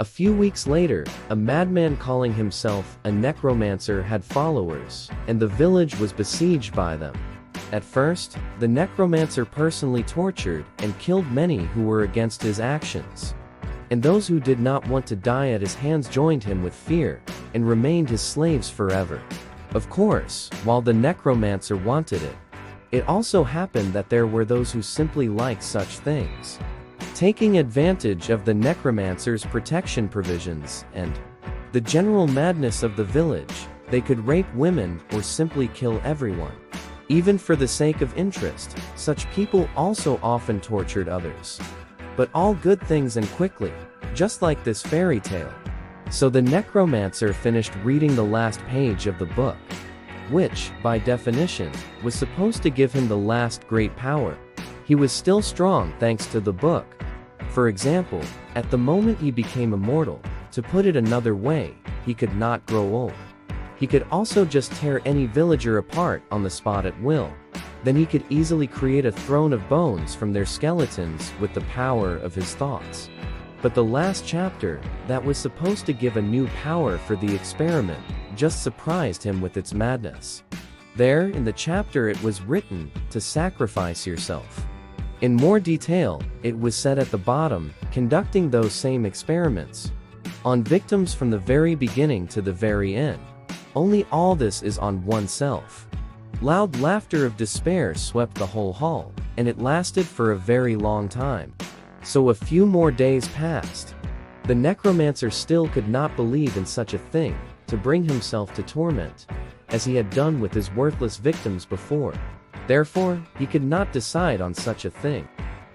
A few weeks later, a madman calling himself a necromancer had followers, and the village was besieged by them. At first, the necromancer personally tortured and killed many who were against his actions. And those who did not want to die at his hands joined him with fear, and remained his slaves forever. Of course, while the necromancer wanted it, it also happened that there were those who simply liked such things. Taking advantage of the necromancer's protection provisions and the general madness of the village, they could rape women or simply kill everyone. Even for the sake of interest, such people also often tortured others. But all good things end quickly, just like this fairy tale. So the necromancer finished reading the last page of the book, which, by definition, was supposed to give him the last great power. He was still strong thanks to the book. For example, at the moment he became immortal, to put it another way, he could not grow old. He could also just tear any villager apart on the spot at will. Then he could easily create a throne of bones from their skeletons with the power of his thoughts. But the last chapter, that was supposed to give a new power for the experiment, just surprised him with its madness. There in the chapter it was written, to sacrifice yourself. In more detail, it was said at the bottom, conducting those same experiments on victims from the very beginning to the very end. Only all this is on oneself. Loud laughter of despair swept the whole hall, and it lasted for a very long time. So a few more days passed. The necromancer still could not believe in such a thing, to bring himself to torment, as he had done with his worthless victims before. Therefore, he could not decide on such a thing.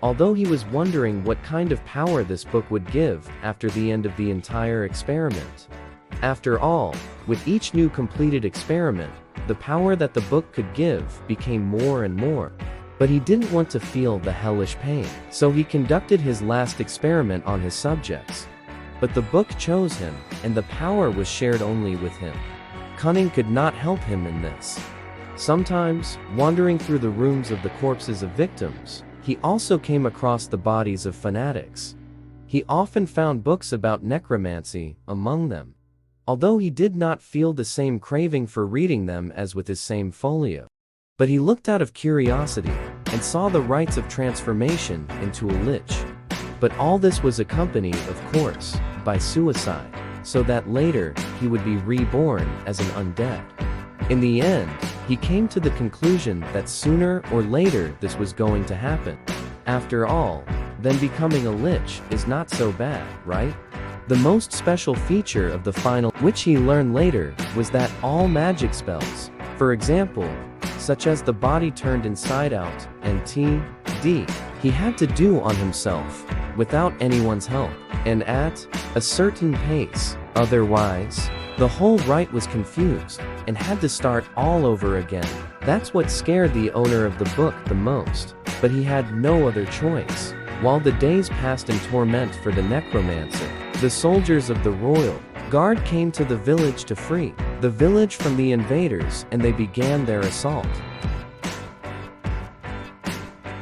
Although he was wondering what kind of power this book would give after the end of the entire experiment. After all, with each new completed experiment, the power that the book could give became more and more. But he didn't want to feel the hellish pain, so he conducted his last experiment on his subjects. But the book chose him, and the power was shared only with him. Cunning could not help him in this. Sometimes, wandering through the rooms of the corpses of victims, he also came across the bodies of fanatics. He often found books about necromancy among them, although he did not feel the same craving for reading them as with his same folio. But he looked out of curiosity, and saw the rites of transformation into a lich. But all this was accompanied, of course, by suicide, so that later, he would be reborn as an undead. In the end, he came to the conclusion that sooner or later this was going to happen. After all, then becoming a lich is not so bad, right? The most special feature of the final, which he learned later, was that all magic spells, for example, such as the body turned inside out, and T.D., he had to do on himself, without anyone's help, and at a certain pace. Otherwise, the whole rite was confused, and had to start all over again. That's what scared the owner of the book the most, but he had no other choice. While the days passed in torment for the necromancer, the soldiers of the royal guard came to the village to free the village from the invaders, and they began their assault.